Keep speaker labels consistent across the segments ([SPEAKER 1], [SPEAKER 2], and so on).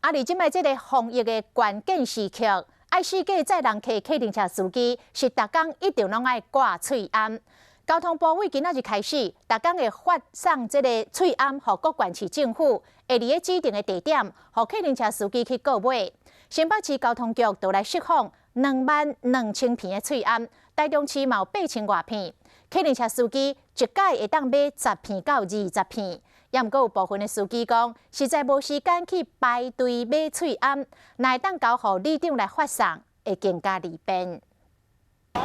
[SPEAKER 1] 而即摆这个防疫的关键时刻，爱四架载人客客停车司机是逐工一定拢爱挂喙罨。交通部为今仔日开始，逐工会发送这个喙罨，予各县市政府，会伫个指定的地点，予客停车司机去购买。新北市交通局就来释放22000片的喙罨，台中市嘛有8000外片。客停车司机一届会当买10片到20片。也毋过有部分的司机讲，实在无时间去排队买喙罨，若会当交予里长来发送，会更加利便。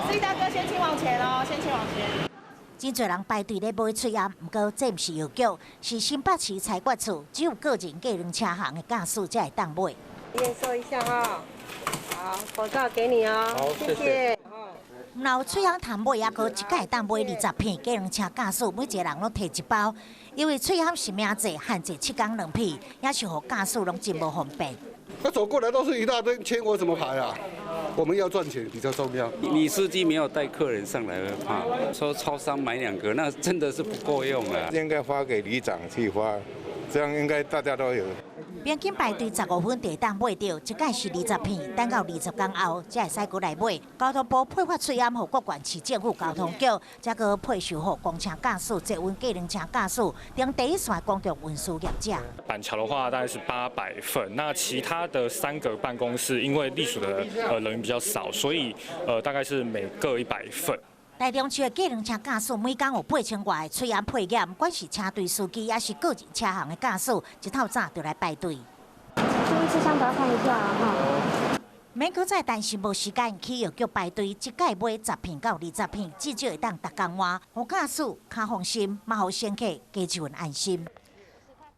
[SPEAKER 2] 司机大哥，先请往前哦，先请往前。
[SPEAKER 3] 真侪人排队咧买喙罨，毋过这毋是药局，是新北市财管处只有个人计程车行的驾驶才会当买。
[SPEAKER 4] 验收一下哈，好，口罩给你哦，
[SPEAKER 5] 好，谢谢。
[SPEAKER 3] 若有喙罨通买，抑阁一届会当买20片，计程车驾驶每一个人拢摕一包。因为喙罨是名济，限制7天2片，也是互驾驶拢真无方便。
[SPEAKER 5] 那走过来都是一大堆签，我怎么排啊？我们要赚钱比较重要。
[SPEAKER 6] 你司机没有带客人上来会怕，说超商买2个，那真的是不够用了。
[SPEAKER 7] 应该发给里长去发，这样应该大家都有。
[SPEAKER 3] 边境排队15分就当买到，一届是20片，等到20天后才会使过来买。交通部配发喙罨，予各县市政府交通局，再个配售予公车驾驶、捷运计程车驾驶，等第一线公共运输业者。
[SPEAKER 8] 板桥的话大概是800份，那其他的3个办公室因为隶属的人员比较少，所以大概是每各100份。
[SPEAKER 3] 台中区的计程车驾驶每天有8000外的喙罨配验，不管是车队司机也是个人车行的驾驶，一透早就来排队。
[SPEAKER 4] 注意事项，大家看一下哈。
[SPEAKER 3] 免搁再担心无时间去药局排队，一届买10片到20片，至少会当逐工换，互驾驶较放心，嘛互乘客加一份安心。